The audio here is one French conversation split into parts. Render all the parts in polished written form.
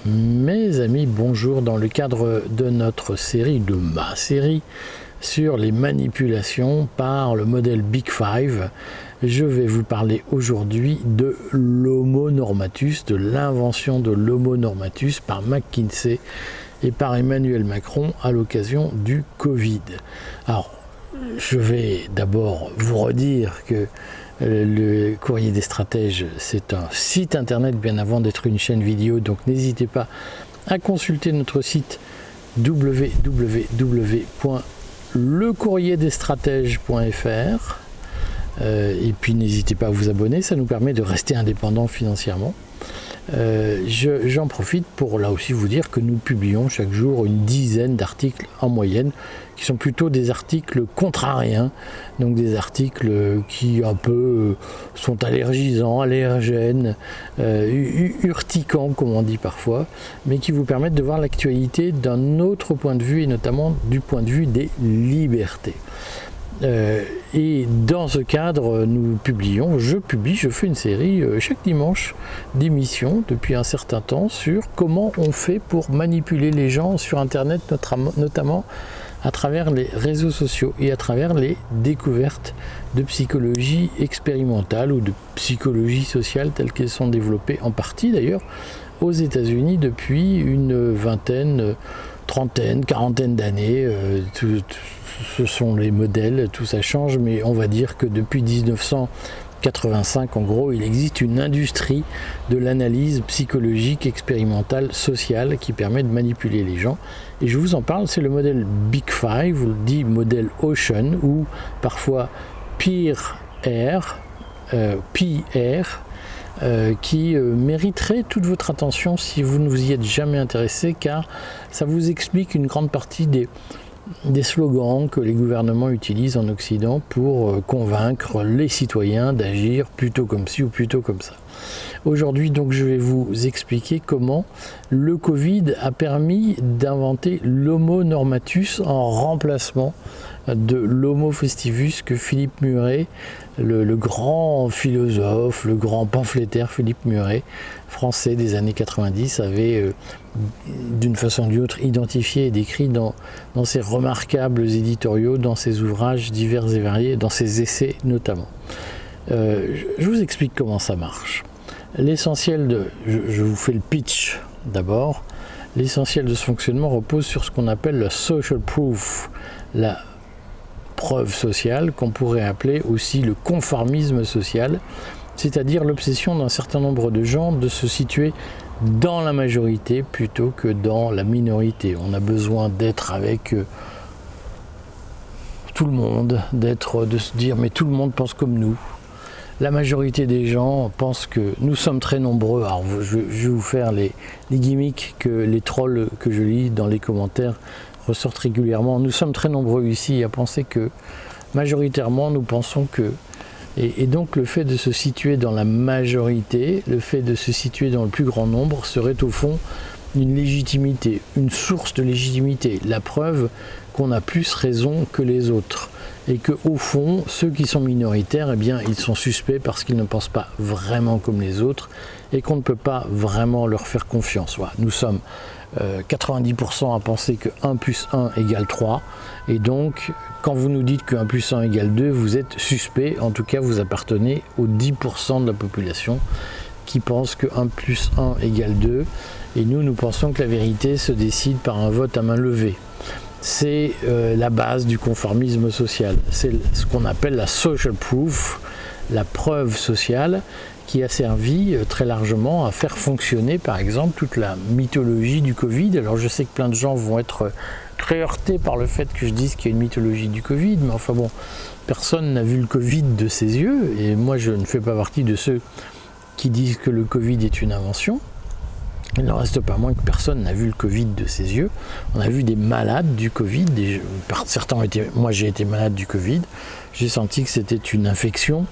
Mes amis, bonjour. Dans le cadre de notre série, de ma série, sur les manipulations par le modèle Big Five, je vais vous parler aujourd'hui de l'Homo normatus, de l'invention de l'Homo normatus par McKinsey et par Emmanuel Macron à l'occasion du Covid. Alors, je vais d'abord vous redire que le Courrier des Stratèges, c'est un site internet bien avant d'être une chaîne vidéo, donc n'hésitez pas à consulter notre site www.lecourrierdesstratèges.fr et puis n'hésitez pas à vous abonner, ça nous permet de rester indépendants financièrement. J'en profite pour là aussi vous dire que nous publions chaque jour une dizaine d'articles en moyenne qui sont plutôt des articles contrariens, donc des articles qui un peu sont allergisants, allergènes, urticants comme on dit parfois, mais qui vous permettent de voir l'actualité d'un autre point de vue et notamment du point de vue des libertés. Et dans ce cadre, je fais une série chaque dimanche d'émissions depuis un certain temps sur comment on fait pour manipuler les gens sur Internet, notamment à travers les réseaux sociaux et à travers les découvertes de psychologie expérimentale ou de psychologie sociale telles qu'elles sont développées en partie d'ailleurs aux États-Unis depuis une vingtaine, trentaine, quarantaine d'années. Ce sont les modèles, tout ça change, mais on va dire que depuis 1985, en gros, il existe une industrie de l'analyse psychologique, expérimentale, sociale qui permet de manipuler les gens. Et je vous en parle, c'est le modèle Big Five, ou le dit modèle Ocean, ou parfois PR, qui mériterait toute votre attention si vous ne vous y êtes jamais intéressé, car ça vous explique une grande partie des slogans que les gouvernements utilisent en Occident pour convaincre les citoyens d'agir plutôt comme ci ou plutôt comme ça. Aujourd'hui, donc, je vais vous expliquer comment le Covid a permis d'inventer l'Homo normatus en remplacement de l'Homo festivus que Philippe Muret, le grand philosophe, le grand pamphlétaire Philippe Muret, français des années 90, avait d'une façon ou d'une autre identifié et décrit dans ses remarquables éditoriaux, dans ses ouvrages divers et variés, dans ses essais notamment. Je vous explique comment ça marche. L'essentiel je vous fais le pitch d'abord. L'essentiel de ce fonctionnement repose sur ce qu'on appelle le social proof, la preuve sociale, qu'on pourrait appeler aussi le conformisme social, c'est-à-dire l'obsession d'un certain nombre de gens de se situer dans la majorité plutôt que dans la minorité. On a besoin d'être avec tout le monde, de se dire mais tout le monde pense comme nous. La majorité des gens pensent que nous sommes très nombreux. Alors je vais vous faire les gimmicks que les trolls que je lis dans les commentaires ressortent régulièrement. Nous sommes très nombreux ici à penser que majoritairement nous pensons que. Et donc le fait de se situer dans la majorité, le fait de se situer dans le plus grand nombre serait au fond une légitimité, une source de légitimité, la preuve qu'on a plus raison que les autres. Et que au fond, ceux qui sont minoritaires, eh bien, ils sont suspects parce qu'ils ne pensent pas vraiment comme les autres et qu'on ne peut pas vraiment leur faire confiance. Voilà, nous sommes 90% à penser que 1 plus 1 égale 3 et donc quand vous nous dites que 1 plus 1 égale 2, vous êtes suspect, en tout cas vous appartenez aux 10% de la population qui pense que 1 plus 1 égale 2 et nous pensons que la vérité se décide par un vote à main levée. C'est la base du conformisme social, c'est ce qu'on appelle la social proof, la preuve sociale, qui a servi très largement à faire fonctionner par exemple toute la mythologie du Covid. Alors je sais que plein de gens vont être très heurtés par le fait que je dise qu'il y a une mythologie du Covid, mais enfin bon, personne n'a vu le Covid de ses yeux, et moi je ne fais pas partie de ceux qui disent que le Covid est une invention. Il n'en reste pas moins que personne n'a vu le Covid de ses yeux. On a vu des malades du Covid, certains ont été, moi j'ai été malade du Covid, j'ai senti que c'était une infection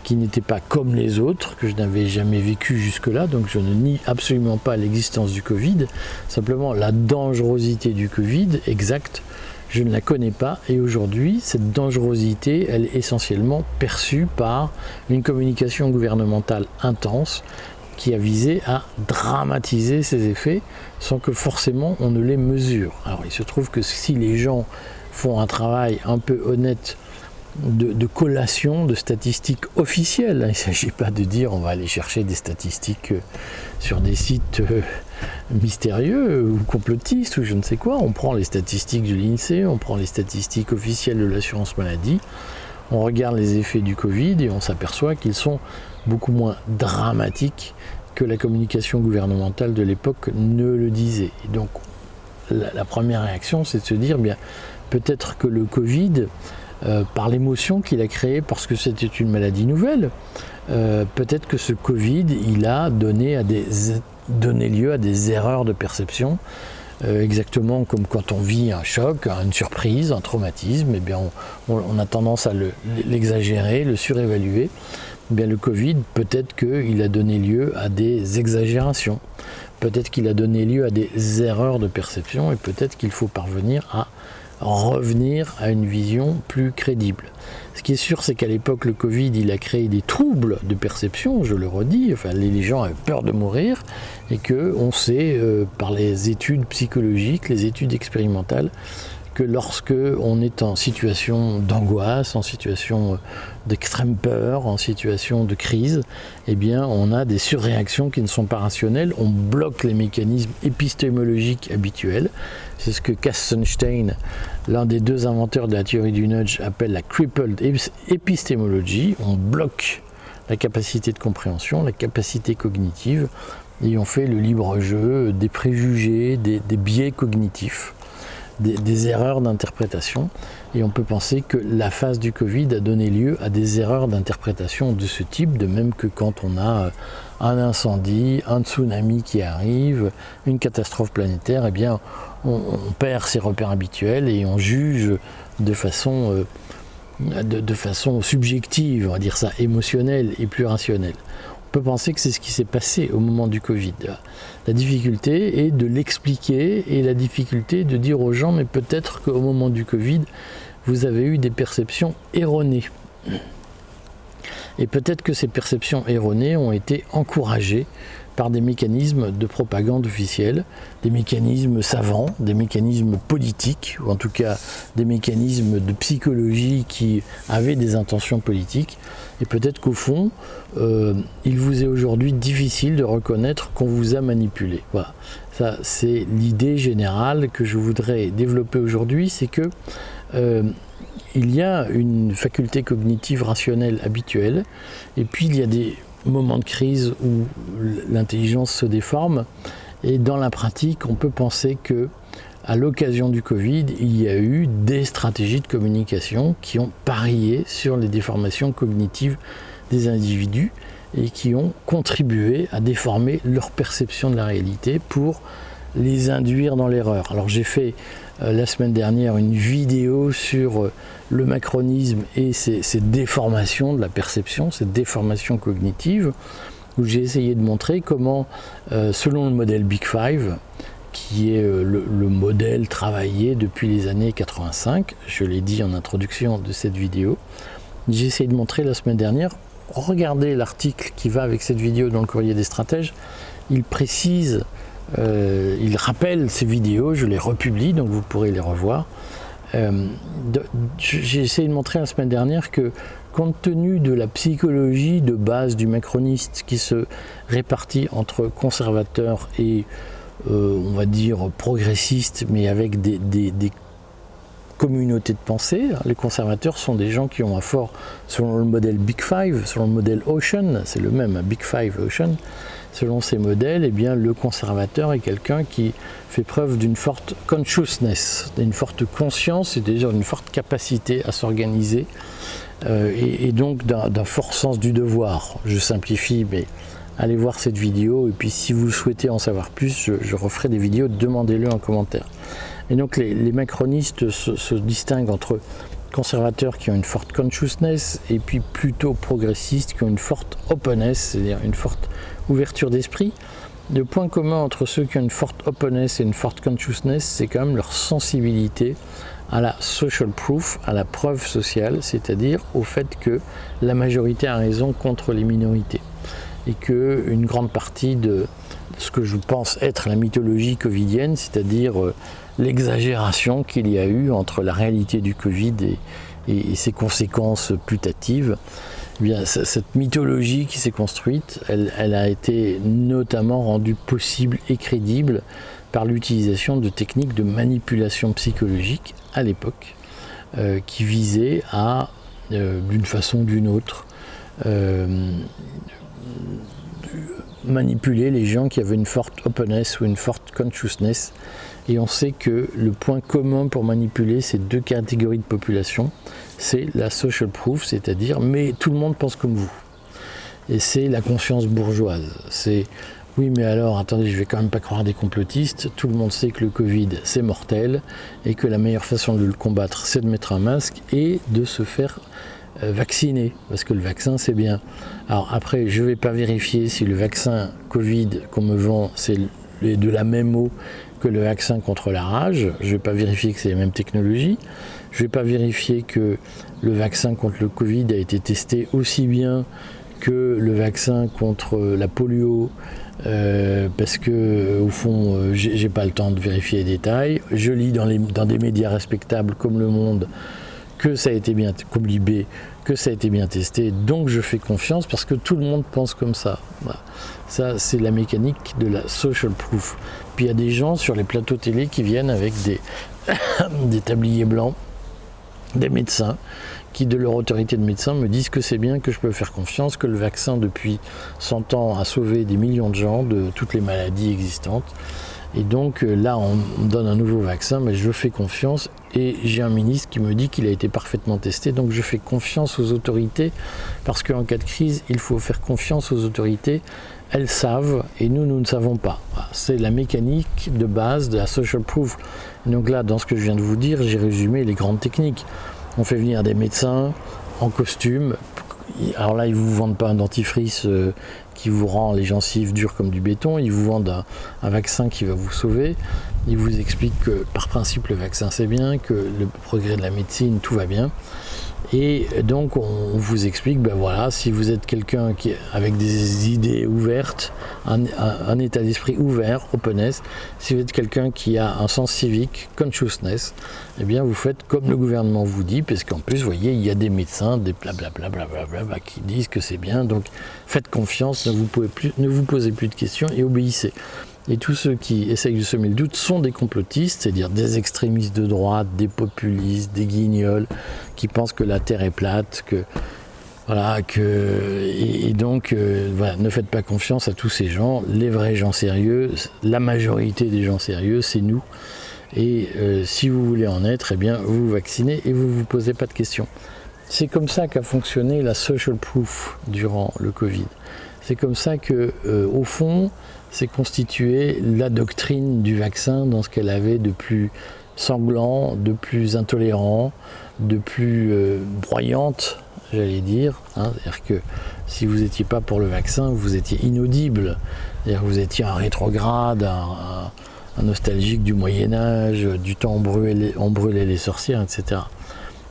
qui n'était pas comme les autres, que je n'avais jamais vécu jusque-là, donc je ne nie absolument pas l'existence du Covid, simplement la dangerosité du Covid, exact, je ne la connais pas. Et aujourd'hui, cette dangerosité, elle est essentiellement perçue par une communication gouvernementale intense qui a visé à dramatiser ces effets sans que forcément on ne les mesure. Alors il se trouve que si les gens font un travail un peu honnête de collation de statistiques officielles, il ne s'agit pas de dire on va aller chercher des statistiques sur des sites mystérieux ou complotistes ou je ne sais quoi. On prend les statistiques de l'INSEE, on prend les statistiques officielles de l'assurance maladie, on regarde les effets du Covid et on s'aperçoit qu'ils sont beaucoup moins dramatiques que la communication gouvernementale de l'époque ne le disait. Et donc la première réaction, c'est de se dire bien peut-être que le Covid, par l'émotion qu'il a créée, parce que c'était une maladie nouvelle, peut-être que ce Covid, il a donné lieu à des erreurs de perception, exactement comme quand on vit un choc, une surprise, un traumatisme, eh bien on a tendance à l'exagérer, le surévaluer. Eh bien le Covid, peut-être qu'il a donné lieu à des exagérations, peut-être qu'il a donné lieu à des erreurs de perception et peut-être qu'il faut parvenir à revenir à une vision plus crédible. Ce qui est sûr, c'est qu'à l'époque, le Covid, il a créé des troubles de perception, je le redis, enfin, les gens avaient peur de mourir, et qu'on sait, par les études psychologiques, les études expérimentales, que lorsque on est en situation d'angoisse, en situation d'extrême peur, en situation de crise, eh bien on a des surréactions qui ne sont pas rationnelles, on bloque les mécanismes épistémologiques habituels. C'est ce que Kassenstein, l'un des deux inventeurs de la théorie du nudge, appelle la crippled épistémologie. On bloque la capacité de compréhension, la capacité cognitive, et on fait le libre jeu des préjugés, des biais cognitifs. Des erreurs d'interprétation, et on peut penser que la phase du Covid a donné lieu à des erreurs d'interprétation de ce type, de même que quand on a un incendie, un tsunami qui arrive, une catastrophe planétaire, eh bien on perd ses repères habituels et on juge de façon subjective, on va dire ça, émotionnelle et plus rationnelle. On peut penser que c'est ce qui s'est passé au moment du Covid. La difficulté est de l'expliquer et la difficulté de dire aux gens mais peut-être qu'au moment du Covid, vous avez eu des perceptions erronées. Et peut-être que ces perceptions erronées ont été encouragées par des mécanismes de propagande officielle, des mécanismes savants, des mécanismes politiques, ou en tout cas des mécanismes de psychologie qui avaient des intentions politiques. Et peut-être qu'au fond, il vous est aujourd'hui difficile de reconnaître qu'on vous a manipulé. Voilà. Ça, c'est l'idée générale que je voudrais développer aujourd'hui, c'est que il y a une faculté cognitive rationnelle habituelle, et puis il y a des moments de crise où l'intelligence se déforme, et dans la pratique, on peut penser que à l'occasion du Covid, il y a eu des stratégies de communication qui ont parié sur les déformations cognitives des individus et qui ont contribué à déformer leur perception de la réalité pour les induire dans l'erreur. Alors j'ai fait la semaine dernière une vidéo sur le macronisme et ces déformations de la perception, ces déformations cognitives, où j'ai essayé de montrer comment, selon le modèle Big Five, qui est le modèle travaillé depuis les années 85, je l'ai dit en introduction de cette vidéo, j'ai essayé de montrer la semaine dernière, regardez l'article qui va avec cette vidéo dans le Courrier des Stratèges, il précise, il rappelle ces vidéos, je les republie, donc vous pourrez les revoir. J'ai essayé de montrer la semaine dernière que, compte tenu de la psychologie de base du macroniste qui se répartit entre conservateurs et on va dire progressistes, mais avec des communautés de pensée. Les conservateurs sont des gens qui ont un fort, selon le modèle Big Five, selon le modèle Ocean, c'est le même, Big Five Ocean. Selon ces modèles, eh bien, le conservateur est quelqu'un qui fait preuve d'une forte consciousness, d'une forte conscience, c'est-à-dire d'une forte capacité à s'organiser et donc d'un fort sens du devoir. Je simplifie, mais allez voir cette vidéo, et puis si vous souhaitez en savoir plus, je referai des vidéos, demandez-le en commentaire. Et donc les macronistes se distinguent entre conservateurs qui ont une forte consciousness et puis plutôt progressistes qui ont une forte openness, c'est-à-dire une forte ouverture d'esprit. Le point commun entre ceux qui ont une forte openness et une forte consciousness, c'est quand même leur sensibilité à la social proof, à la preuve sociale, c'est-à-dire au fait que la majorité a raison contre les minorités. Et qu'une grande partie de ce que je pense être la mythologie covidienne, c'est-à-dire l'exagération qu'il y a eu entre la réalité du Covid et ses conséquences putatives, eh bien, cette mythologie qui s'est construite, elle a été notamment rendue possible et crédible par l'utilisation de techniques de manipulation psychologique à l'époque, qui visaient à, d'une façon ou d'une autre, manipuler les gens qui avaient une forte openness ou une forte consciousness. Et on sait que le point commun pour manipuler ces deux catégories de population, c'est la social proof, c'est-à-dire mais tout le monde pense comme vous. Et c'est la conscience bourgeoise. C'est oui mais alors attendez, je vais quand même pas croire des complotistes, tout le monde sait que le Covid c'est mortel et que la meilleure façon de le combattre c'est de mettre un masque et de se faire vacciner, parce que le vaccin c'est bien. Alors après je vais pas vérifier si le vaccin Covid qu'on me vend c'est de la même eau que le vaccin contre la rage, je ne vais pas vérifier que c'est les mêmes technologies, je ne vais pas vérifier que le vaccin contre le Covid a été testé aussi bien que le vaccin contre la polio, parce que au fond j'ai pas le temps de vérifier les détails. Je lis dans des médias respectables comme Le Monde que ça a été bien, comme Libé, que ça a été bien testé, donc je fais confiance parce que tout le monde pense comme ça. Voilà. Ça, c'est la mécanique de la social proof. Puis il y a des gens sur les plateaux télé qui viennent avec des tabliers blancs, des médecins, qui de leur autorité de médecin me disent que c'est bien, que je peux faire confiance, que le vaccin depuis 100 ans a sauvé des millions de gens de toutes les maladies existantes. Et donc là, on me donne un nouveau vaccin, mais je fais confiance. Et j'ai un ministre qui me dit qu'il a été parfaitement testé, donc je fais confiance aux autorités, parce qu'en cas de crise, il faut faire confiance aux autorités. Elles savent, et nous ne savons pas. Voilà, c'est la mécanique de base de la social proof. Et donc là, dans ce que je viens de vous dire, j'ai résumé les grandes techniques. On fait venir des médecins en costume. Alors là, ils ne vous vendent pas un dentifrice qui vous rend les gencives dures comme du béton. Ils vous vendent un vaccin qui va vous sauver. Ils vous expliquent que par principe, le vaccin c'est bien, que le progrès de la médecine, tout va bien. Et donc, on vous explique, ben voilà, si vous êtes quelqu'un qui avec des idées ouvertes, un état d'esprit ouvert, openness, si vous êtes quelqu'un qui a un sens civique, consciousness, eh bien, vous faites comme le gouvernement vous dit, parce qu'en plus, vous voyez, il y a des médecins, des blablabla qui disent que c'est bien, donc faites confiance, ne vous posez plus de questions et obéissez. Et tous ceux qui essayent de semer le doute sont des complotistes, c'est-à-dire des extrémistes de droite, des populistes, des guignols, qui pensent que la Terre est plate, donc voilà, ne faites pas confiance à tous ces gens. Les vrais gens sérieux, la majorité des gens sérieux, c'est nous. Et si vous voulez en être, eh bien, vous vous vaccinez et vous ne vous posez pas de questions. C'est comme ça qu'a fonctionné la social proof durant le Covid. C'est comme ça que, au fond, s'est constituée la doctrine du vaccin dans ce qu'elle avait de plus sanglant, de plus intolérant, de plus broyante, j'allais dire. C'est-à-dire que si vous n'étiez pas pour le vaccin, vous étiez inaudible. C'est-à-dire que vous étiez un rétrograde, un nostalgique du Moyen-Âge, du temps où on brûlait les sorcières, etc.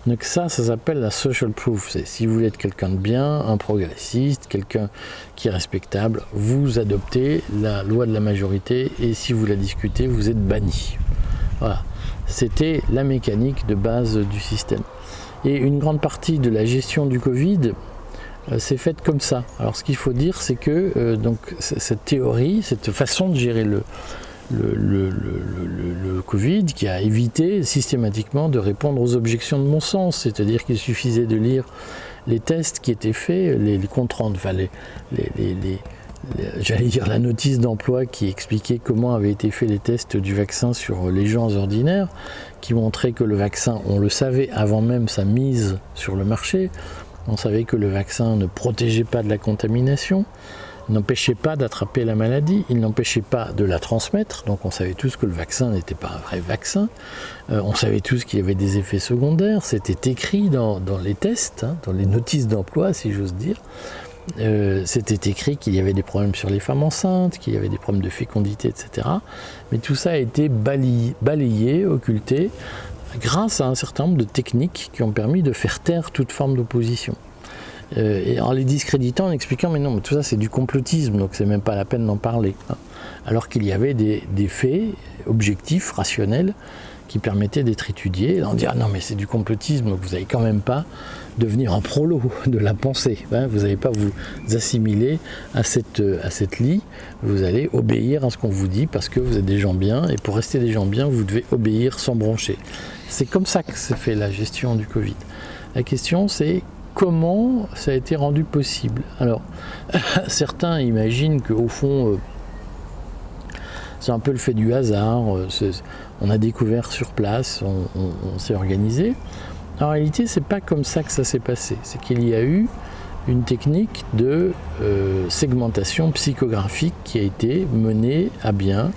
Donc ça s'appelle la social proof. C'est si vous voulez être quelqu'un de bien, un progressiste, quelqu'un qui est respectable, vous adoptez la loi de la majorité et si vous la discutez, vous êtes banni. Voilà. C'était la mécanique de base du système. Et une grande partie de la gestion du Covid s'est faite comme ça. Alors ce qu'il faut dire, c'est que donc cette théorie, cette façon de gérer le Covid qui a évité systématiquement de répondre aux objections de bon sens, c'est-à-dire qu'il suffisait de lire les tests qui étaient faits, les comptes rendus, enfin j'allais dire la notice d'emploi qui expliquait comment avaient été faits les tests du vaccin sur les gens ordinaires, qui montrait que le vaccin, on le savait avant même sa mise sur le marché, on savait que le vaccin ne protégeait pas de la contamination, n'empêchait pas d'attraper la maladie, il n'empêchait pas de la transmettre, donc on savait tous que le vaccin n'était pas un vrai vaccin, on savait tous qu'il y avait des effets secondaires, c'était écrit dans les tests, dans les notices d'emploi si j'ose dire, c'était écrit qu'il y avait des problèmes sur les femmes enceintes, qu'il y avait des problèmes de fécondité, etc. Mais tout ça a été balayé, occulté, grâce à un certain nombre de techniques qui ont permis de faire taire toute forme d'opposition. Et en les discréditant, en expliquant mais non, mais tout ça c'est du complotisme, donc c'est même pas la peine d'en parler. Hein. Alors qu'il y avait des faits objectifs, rationnels, qui permettaient d'être étudiés. Et là on dit ah non mais c'est du complotisme, donc vous n'allez quand même pas devenir un prolo de la pensée. Hein. Vous n'allez pas vous assimiler à cette lie, vous allez obéir à ce qu'on vous dit parce que vous êtes des gens bien, et pour rester des gens bien, vous devez obéir sans broncher. C'est comme ça que se fait la gestion du Covid. La question c'est comment ça a été rendu possible. Alors, certains imaginent qu'au fond, c'est un peu le fait du hasard, on a découvert sur place, on s'est organisé. En réalité, c'est pas comme ça que ça s'est passé. C'est qu'il y a eu une technique de segmentation psychographique qui a été menée à bien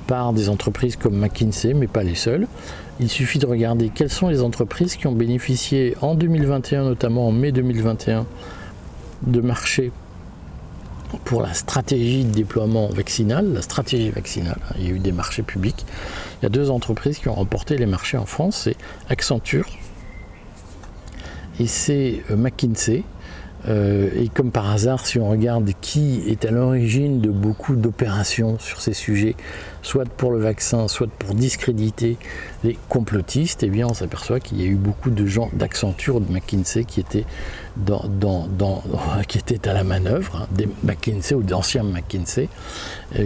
par des entreprises comme McKinsey, mais pas les seules. Il suffit de regarder quelles sont les entreprises qui ont bénéficié en 2021, notamment en mai 2021, de marché pour la stratégie de déploiement vaccinal, la stratégie vaccinale. Il y a eu des marchés publics. Il y a 2 entreprises qui ont remporté les marchés en France, c'est Accenture et c'est McKinsey. Et comme par hasard, si on regarde qui est à l'origine de beaucoup d'opérations sur ces sujets, soit pour le vaccin, soit pour discréditer les complotistes, eh bien on s'aperçoit qu'il y a eu beaucoup de gens d'Accenture ou de McKinsey qui étaient, qui étaient à la manœuvre, hein, des McKinsey ou d'anciens McKinsey,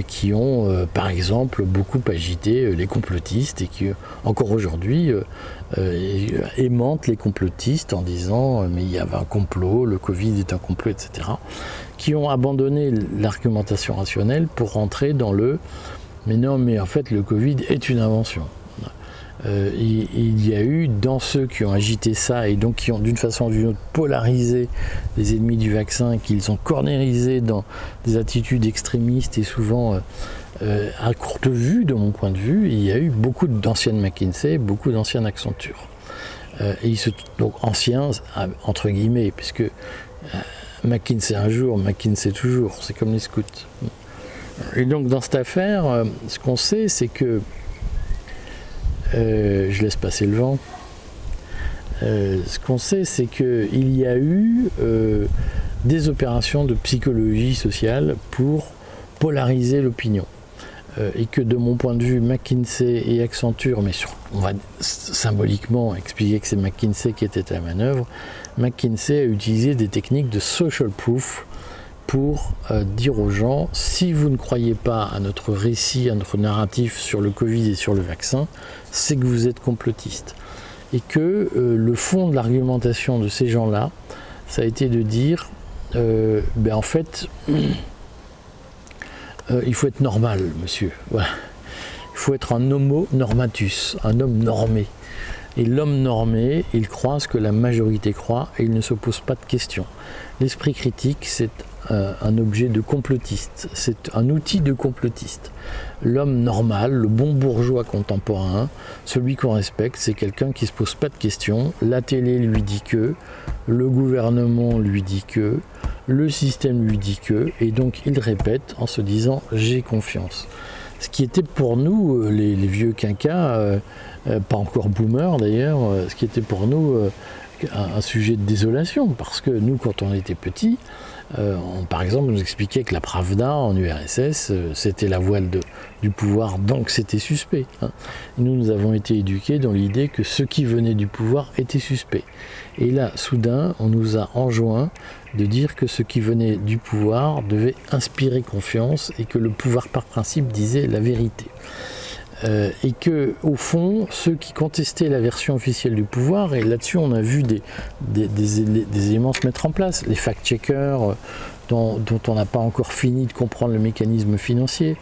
qui ont par exemple beaucoup agité les complotistes et qui encore aujourd'hui aimantent les complotistes en disant mais il y avait un complot, le Covid est un complot, etc. Qui ont abandonné l'argumentation rationnelle pour rentrer dans le mais non, mais en fait le Covid est une invention. Il y a eu dans ceux qui ont agité ça et donc qui ont d'une façon ou d'une autre polarisé les ennemis du vaccin, qu'ils ont cornérisé dans des attitudes extrémistes et souvent à courte vue, de mon point de vue, il y a eu beaucoup d'anciennes McKinsey, beaucoup d'anciennes Accenture. Donc anciens, entre guillemets, puisque McKinsey un jour, McKinsey toujours, c'est comme les scouts. Et donc dans cette affaire, ce qu'on sait, c'est que je laisse passer le vent. Ce qu'on sait, c'est qu'il y a eu des opérations de psychologie sociale pour polariser l'opinion. Et que de mon point de vue, McKinsey et Accenture, mais on va symboliquement expliquer que c'est McKinsey qui était à la manœuvre, McKinsey a utilisé des techniques de social proof pour dire aux gens, si vous ne croyez pas à notre récit, à notre narratif sur le Covid et sur le vaccin, c'est que vous êtes complotiste. Et que le fond de l'argumentation de ces gens-là, ça a été de dire, en fait, il faut être normal, monsieur. Voilà. Il faut être un homo normatus, un homme normé. Et l'homme normé, il croit ce que la majorité croit et il ne se pose pas de questions. L'esprit critique, c'est un objet de complotiste, c'est un outil de complotiste. L'homme normal, le bon bourgeois contemporain, celui qu'on respecte, c'est quelqu'un qui ne se pose pas de questions. La télé lui dit que, le gouvernement lui dit que, le système lui dit que, et donc il répète en se disant « j'ai confiance ». Ce qui était pour nous, les vieux quinquas, pas encore boomers d'ailleurs, ce qui était pour nous un sujet de désolation, parce que nous, quand on était petits, par exemple, on nous expliquait que la Pravda en URSS, c'était la voile du pouvoir, donc c'était suspect. Hein. Nous avons été éduqués dans l'idée que ceux qui venaient du pouvoir étaient suspects. Et là, soudain, on nous a enjoint de dire que ceux qui venaient du pouvoir devaient inspirer confiance et que le pouvoir par principe disait la vérité. Et que, au fond, ceux qui contestaient la version officielle du pouvoir, et là-dessus on a vu des éléments se mettre en place, les fact-checkers dont on n'a pas encore fini de comprendre le mécanisme financier,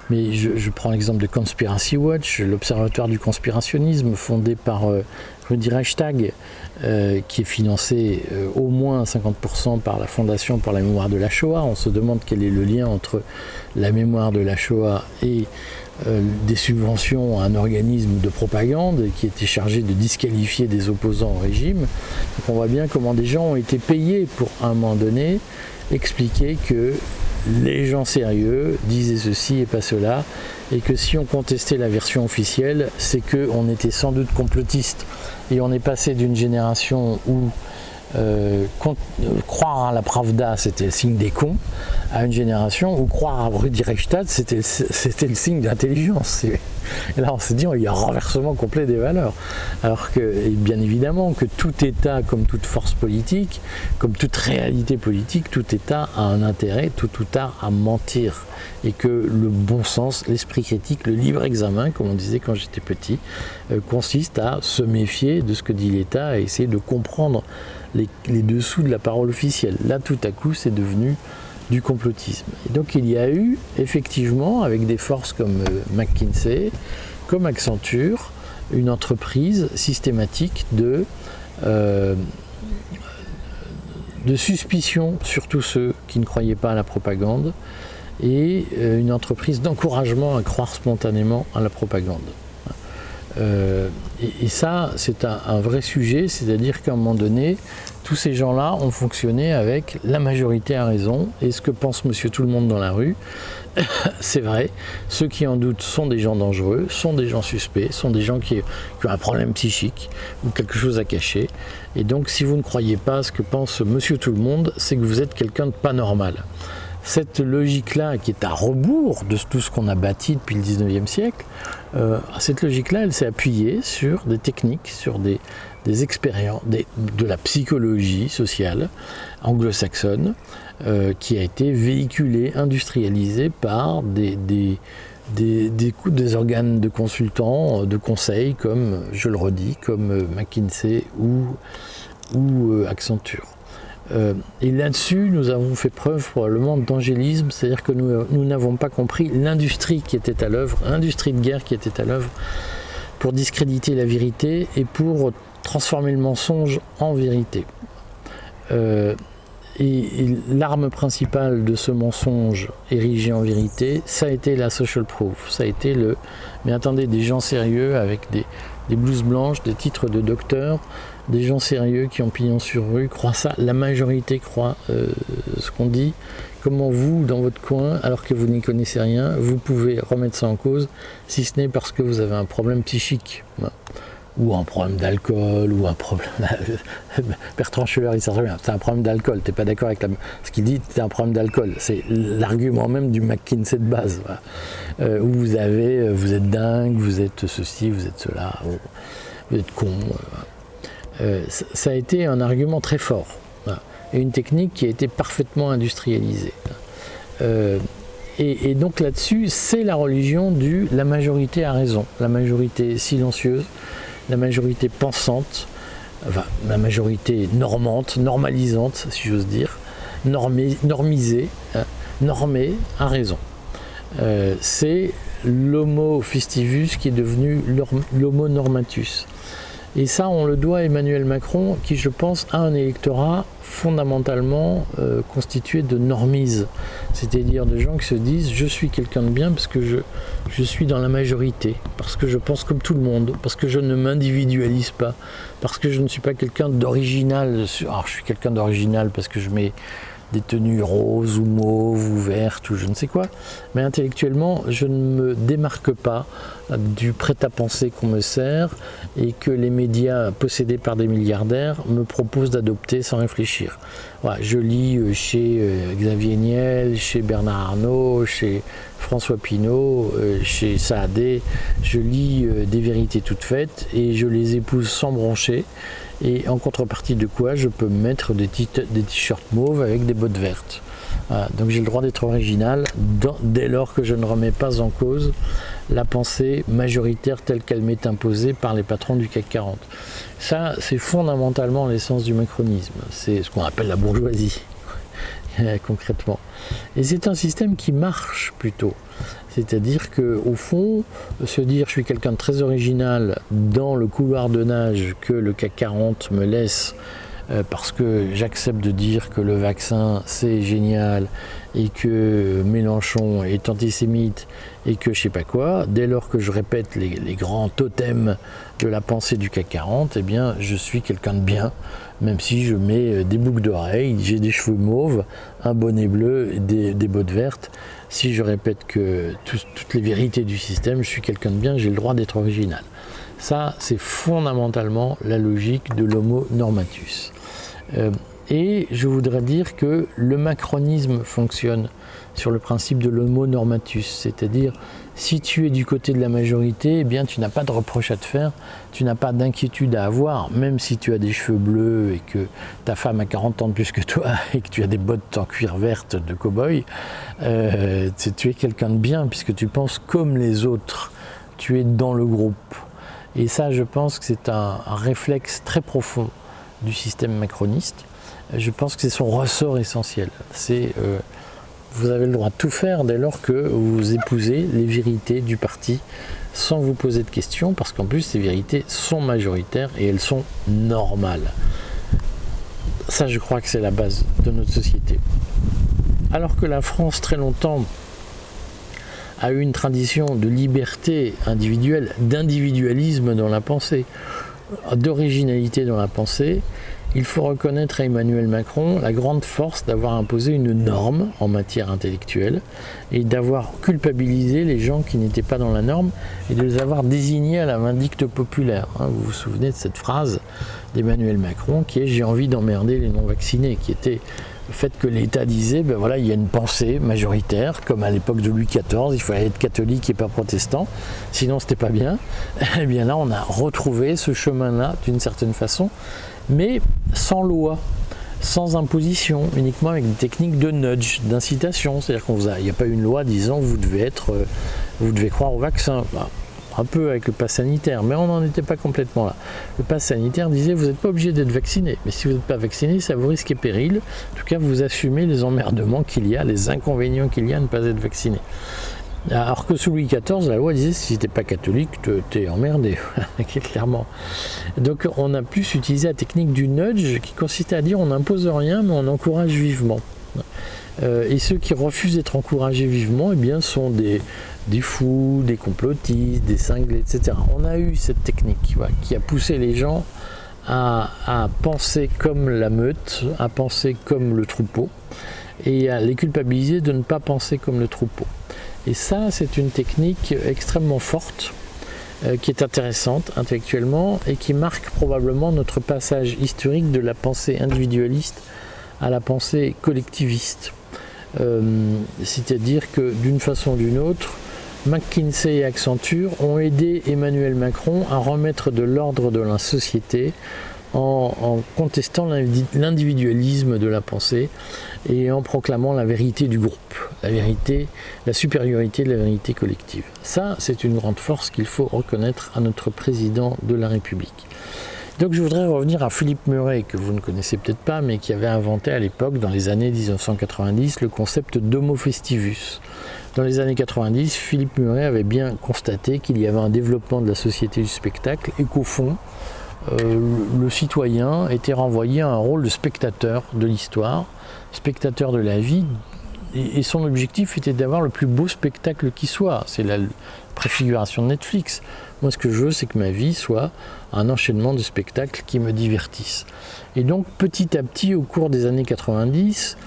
mais je prends l'exemple de Conspiracy Watch, l'observatoire du conspirationnisme fondé par Rudi Reichstag, qui est financé au moins à 50% par la Fondation pour la mémoire de la Shoah. On se demande quel est le lien entre la mémoire de la Shoah et des subventions à un organisme de propagande qui était chargé de disqualifier des opposants au régime. Donc on voit bien comment des gens ont été payés pour, à un moment donné, expliquer que les gens sérieux disaient ceci et pas cela, et que si on contestait la version officielle, c'est qu'on était sans doute complotiste. Et on est passé d'une génération où croire à la Pravda, c'était le signe des cons, à une génération où croire à Rudi Reichstad, c'était le signe d'intelligence. Et là, on s'est dit, il y a un renversement complet des valeurs. Alors que, et bien évidemment, que tout État, comme toute force politique, comme toute réalité politique, tout État a un intérêt, tout tard, à mentir. Et que le bon sens, l'esprit critique, le libre examen, comme on disait quand j'étais petit, consiste à se méfier de ce que dit l'État et essayer de comprendre les dessous de la parole officielle. Là, tout à coup, c'est devenu du complotisme. Et donc, il y a eu, effectivement, avec des forces comme McKinsey, comme Accenture, une entreprise systématique de suspicion sur tous ceux qui ne croyaient pas à la propagande et une entreprise d'encouragement à croire spontanément à la propagande. Et ça, c'est un vrai sujet, c'est-à-dire qu'à un moment donné, tous ces gens-là ont fonctionné avec la majorité a raison, et ce que pense monsieur tout le monde dans la rue, c'est vrai, ceux qui en doutent sont des gens dangereux, sont des gens suspects, sont des gens qui ont un problème psychique ou quelque chose à cacher, et donc si vous ne croyez pas ce que pense monsieur tout le monde, c'est que vous êtes quelqu'un de pas normal. Cette logique-là, qui est à rebours de tout ce qu'on a bâti depuis le 19e siècle, cette logique-là, elle s'est appuyée sur des techniques, sur des expériences, de la psychologie sociale anglo-saxonne, qui a été véhiculée, industrialisée par des organes de consultants, de conseil, comme, je le redis, comme McKinsey ou Accenture. Et là-dessus, nous avons fait preuve probablement d'angélisme, c'est-à-dire que nous n'avons pas compris l'industrie qui était à l'œuvre, l'industrie de guerre qui était à l'œuvre pour discréditer la vérité et pour transformer le mensonge en vérité. Et l'arme principale de ce mensonge érigé en vérité, ça a été la social proof, ça a été mais attendez, des gens sérieux avec des blouses blanches, des titres de docteur, des gens sérieux qui ont pignon sur rue croient ça, la majorité croit ce qu'on dit. Comment vous, dans votre coin, alors que vous n'y connaissez rien, vous pouvez remettre ça en cause, si ce n'est parce que vous avez un problème psychique, ou un problème d'alcool, ou un problème... Bertrand Schuller, il sait très bien, c'est un problème d'alcool, t'es pas d'accord avec ce qu'il dit, c'est un problème d'alcool, c'est l'argument même du McKinsey de base, où vous êtes dingue, vous êtes ceci, vous êtes cela, vous êtes con... ça a été un argument très fort, et une technique qui a été parfaitement industrialisée. Et donc là-dessus, c'est la religion la majorité a raison, la majorité silencieuse, la majorité pensante, enfin, la majorité normante, normalisante, si j'ose dire, normisée, normée, a raison. C'est l'homo festivus qui est devenu l'homo normatus. Et ça, on le doit à Emmanuel Macron, qui, je pense, a un électorat fondamentalement constitué de normises, c'est-à-dire de gens qui se disent « je suis quelqu'un de bien parce que je suis dans la majorité, parce que je pense comme tout le monde, parce que je ne m'individualise pas, parce que je ne suis pas quelqu'un d'original. » Alors, je suis quelqu'un d'original parce que je mets des tenues roses ou mauves ou vertes ou je ne sais quoi, mais intellectuellement, je ne me démarque pas du prêt-à-penser qu'on me sert et que les médias possédés par des milliardaires me proposent d'adopter sans réfléchir. Voilà, je lis chez Xavier Niel, chez Bernard Arnault, chez François Pinault, chez Saadé, je lis des vérités toutes faites et je les épouse sans broncher. Et en contrepartie de quoi, je peux mettre des t-shirts mauves avec des bottes vertes. Voilà, donc j'ai le droit d'être original dès lors que je ne remets pas en cause la pensée majoritaire telle qu'elle m'est imposée par les patrons du CAC 40. Ça, c'est fondamentalement l'essence du macronisme. C'est ce qu'on appelle la bourgeoisie, concrètement. Et c'est un système qui marche plutôt. C'est-à-dire qu'au fond, se dire je suis quelqu'un de très original dans le couloir de nage que le CAC 40 me laisse parce que j'accepte de dire que le vaccin c'est génial et que Mélenchon est antisémite et que je sais pas quoi, dès lors que je répète les grands totems de la pensée du CAC 40, eh bien je suis quelqu'un de bien, même si je mets des boucles d'oreilles, j'ai des cheveux mauves, un bonnet bleu et des bottes vertes. Si je répète que toutes les vérités du système, je suis quelqu'un de bien, j'ai le droit d'être original. Ça, c'est fondamentalement la logique de l'homo normatus. Et je voudrais dire que le macronisme fonctionne sur le principe de l'homo normatus, c'est-à-dire si tu es du côté de la majorité, eh bien tu n'as pas de reproche à te faire, tu n'as pas d'inquiétude à avoir, même si tu as des cheveux bleus et que ta femme a 40 ans de plus que toi et que tu as des bottes en cuir verte de cow-boy, tu es quelqu'un de bien puisque tu penses comme les autres, tu es dans le groupe. Et ça, je pense que c'est un réflexe très profond du système macroniste. Je pense que c'est son ressort essentiel. Vous avez le droit de tout faire dès lors que vous épousez les vérités du parti sans vous poser de questions, parce qu'en plus, ces vérités sont majoritaires et elles sont normales. Ça, je crois que c'est la base de notre société. Alors que la France, très longtemps, a eu une tradition de liberté individuelle, d'individualisme dans la pensée, d'originalité dans la pensée, il faut reconnaître à Emmanuel Macron la grande force d'avoir imposé une norme en matière intellectuelle et d'avoir culpabilisé les gens qui n'étaient pas dans la norme et de les avoir désignés à la vindicte populaire. Vous vous souvenez de cette phrase d'Emmanuel Macron qui est « j'ai envie d'emmerder les non-vaccinés » qui était le fait que l'État disait, ben voilà, il y a une pensée majoritaire, comme à l'époque de Louis XIV, il fallait être catholique et pas protestant, sinon c'était pas bien. Et bien là, on a retrouvé ce chemin-là d'une certaine façon, mais sans loi, sans imposition, uniquement avec des techniques de nudge, d'incitation. C'est-à-dire qu'il n'y a pas une loi disant vous devez croire au vaccin. Un peu avec le pass sanitaire, mais on n'en était pas complètement là. Le pass sanitaire disait vous n'êtes pas obligé d'être vacciné, mais si vous n'êtes pas vacciné, ça vous risque et péril. En tout cas, vous assumez les emmerdements qu'il y a, les inconvénients qu'il y a à ne pas être vacciné. Alors que sous Louis XIV, la loi disait si tu n'es pas catholique, t'es emmerdé, clairement. Donc on a plus utilisé la technique du nudge qui consistait à dire on n'impose rien, mais on encourage vivement. Et ceux qui refusent d'être encouragés vivement, eh bien, sont des fous, des complotistes, des cinglés, etc. On a eu cette technique qui a poussé les gens à penser comme la meute, à penser comme le troupeau, et à les culpabiliser de ne pas penser comme le troupeau. Et ça, c'est une technique extrêmement forte, qui est intéressante intellectuellement, et qui marque probablement notre passage historique de la pensée individualiste à la pensée collectiviste. C'est-à-dire que d'une façon ou d'une autre, McKinsey et Accenture ont aidé Emmanuel Macron à remettre de l'ordre dans la société en contestant l'individualisme de la pensée et en proclamant la vérité du groupe, la supériorité de la vérité collective. Ça, c'est une grande force qu'il faut reconnaître à notre président de la République. Donc je voudrais revenir à Philippe Murray, que vous ne connaissez peut-être pas, mais qui avait inventé à l'époque, dans les années 1990, le concept d'homo festivus. Dans les années 90, Philippe Murray avait bien constaté qu'il y avait un développement de la société du spectacle et qu'au fond, le citoyen était renvoyé à un rôle de spectateur de l'histoire, spectateur de la vie, et son objectif était d'avoir le plus beau spectacle qui soit. C'est la préfiguration de Netflix. Moi, ce que je veux, c'est que ma vie soit un enchaînement de spectacles qui me divertissent. Et donc, petit à petit, au cours des années 90,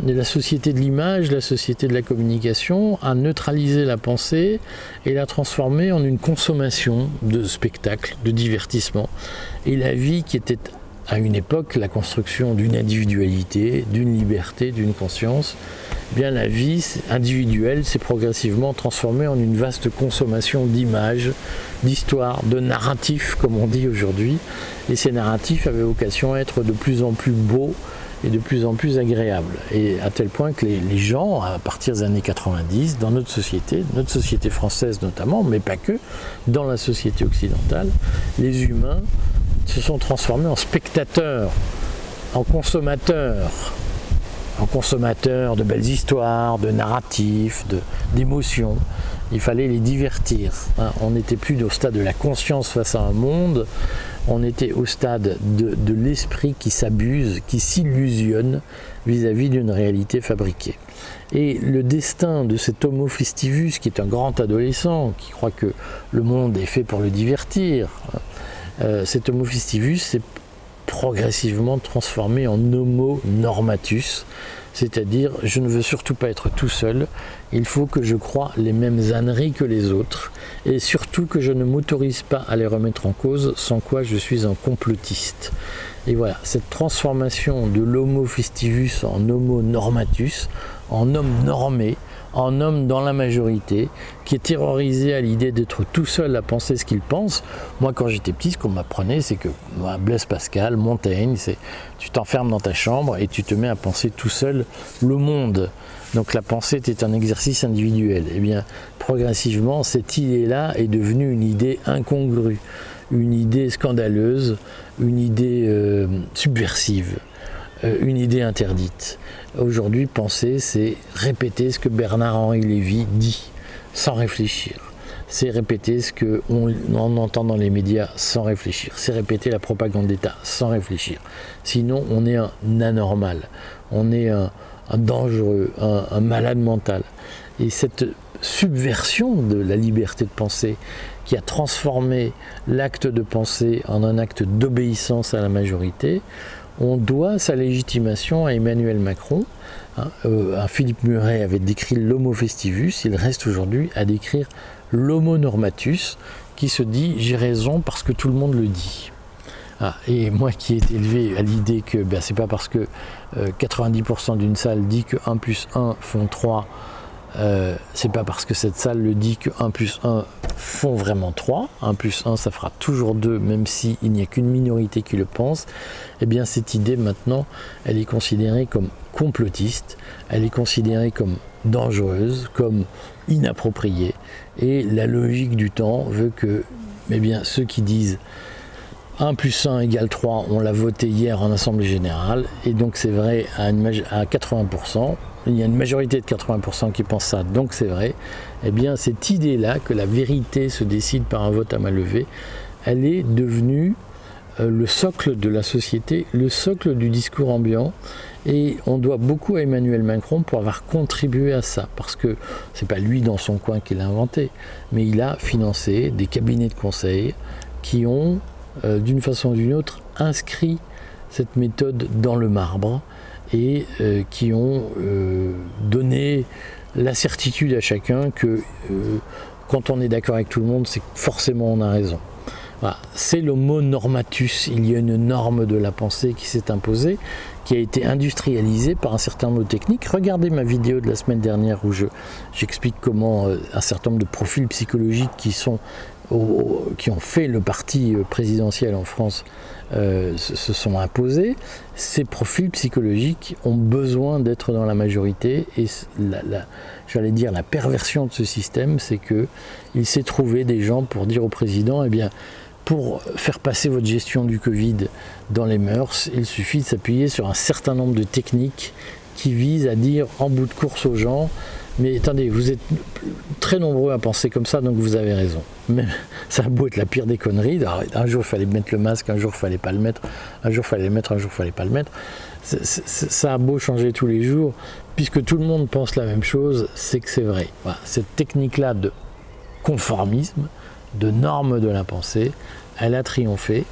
la société de l'image, la société de la communication a neutralisé la pensée et l'a transformée en une consommation de spectacles, de divertissement. Et la vie qui était à une époque la construction d'une individualité, d'une liberté, d'une conscience, eh bien la vie individuelle s'est progressivement transformée en une vaste consommation d'images, d'histoires, de narratifs comme on dit aujourd'hui. Et ces narratifs avaient vocation à être de plus en plus beaux et de plus en plus agréables. Et à tel point que les gens, à partir des années 90, dans notre société française notamment, mais pas que, dans la société occidentale, les humains se sont transformés en spectateurs, en consommateurs, en consommateurs de belles histoires, de narratifs, d'émotions. Il fallait les divertir. On n'était plus au stade de la conscience face à un monde, on était au stade de l'esprit qui s'abuse, qui s'illusionne vis-à-vis d'une réalité fabriquée. Et le destin de cet Homo festivus, qui est un grand adolescent, qui croit que le monde est fait pour le divertir, cet Homo festivus s'est progressivement transformé en Homo normatus, c'est-à-dire je ne veux surtout pas être tout seul, il faut que je croie les mêmes âneries que les autres, et surtout que je ne m'autorise pas à les remettre en cause, sans quoi je suis un complotiste. Et voilà, cette transformation de l'Homo festivus en Homo normatus, en homme normé, en homme dans la majorité, qui est terrorisé à l'idée d'être tout seul à penser ce qu'il pense. Moi, quand j'étais petit, ce qu'on m'apprenait, c'est que Blaise Pascal, Montaigne, c'est tu t'enfermes dans ta chambre et tu te mets à penser tout seul le monde. Donc la pensée était un exercice individuel. Et bien, progressivement, cette idée-là est devenue une idée incongrue, une idée scandaleuse, une idée subversive, une idée interdite. Aujourd'hui, penser, c'est répéter ce que Bernard-Henri Lévy dit, sans réfléchir. C'est répéter ce qu'on entend dans les médias sans réfléchir. C'est répéter la propagande d'État sans réfléchir. Sinon, on est un anormal, on est un dangereux, un malade mental. Et cette subversion de la liberté de penser qui a transformé l'acte de penser en un acte d'obéissance à la majorité, on doit sa légitimation à Emmanuel Macron. Philippe Muret avait décrit l'Homo festivus, il reste aujourd'hui à décrire l'Homo normatus, qui se dit « j'ai raison parce que tout le monde le dit ». Et moi qui ai été élevé à l'idée que c'est pas parce que 90% d'une salle dit que 1 plus 1 font 3, c'est pas parce que cette salle le dit que 1 plus 1 font vraiment 3, 1 plus 1 ça fera toujours 2, même s'il n'y a qu'une minorité qui le pense. Eh bien cette idée maintenant, elle est considérée comme complotiste, elle est considérée comme dangereuse, comme inappropriée, et la logique du temps veut que ceux qui disent 1 plus 1 égale 3, on l'a voté hier en Assemblée Générale, et donc c'est vrai à 80%, il y a une majorité de 80% qui pensent ça, donc c'est vrai. Eh bien cette idée-là, que la vérité se décide par un vote à main levée, elle est devenue le socle de la société, le socle du discours ambiant, et on doit beaucoup à Emmanuel Macron pour avoir contribué à ça, parce que c'est pas lui dans son coin qui l'a inventé, mais il a financé des cabinets de conseil qui ont d'une façon ou d'une autre inscrit cette méthode dans le marbre et qui ont donné la certitude à chacun que quand on est d'accord avec tout le monde, c'est que forcément on a raison. Voilà. C'est l'homo normatus, il y a une norme de la pensée qui s'est imposée, qui a été industrialisée par un certain nombre de techniques. Regardez ma vidéo de la semaine dernière où j'explique comment un certain nombre de profils psychologiques qui ont fait le parti présidentiel en France se sont imposés. Ces profils psychologiques ont besoin d'être dans la majorité, et j'allais dire la perversion de ce système, c'est qu'il s'est trouvé des gens pour dire au président, pour faire passer votre gestion du Covid dans les mœurs, il suffit de s'appuyer sur un certain nombre de techniques qui visent à dire en bout de course aux gens, mais attendez, vous êtes très nombreux à penser comme ça, donc vous avez raison. Mais ça a beau être la pire des conneries, un jour il fallait mettre le masque, un jour il fallait pas le mettre, un jour il fallait le mettre, un jour il fallait pas le mettre. Ça a beau changer tous les jours, puisque tout le monde pense la même chose, c'est que c'est vrai. Voilà, cette technique-là de conformisme, de norme de la pensée, elle a triomphé,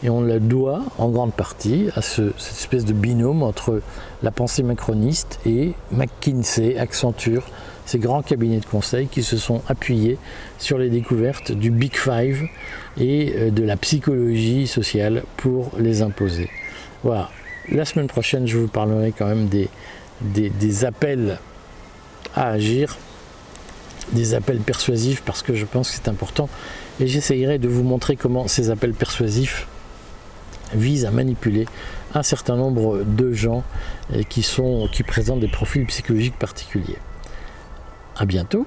et on la doit en grande partie à cette espèce de binôme entre la pensée macroniste et McKinsey, Accenture, ces grands cabinets de conseil qui se sont appuyés sur les découvertes du Big Five et de la psychologie sociale pour les imposer. Voilà. La semaine prochaine, je vous parlerai quand même des appels à agir, des appels persuasifs, parce que je pense que c'est important, et j'essayerai de vous montrer comment ces appels persuasifs visent à manipuler un certain nombre de gens qui présentent des profils psychologiques particuliers. À bientôt.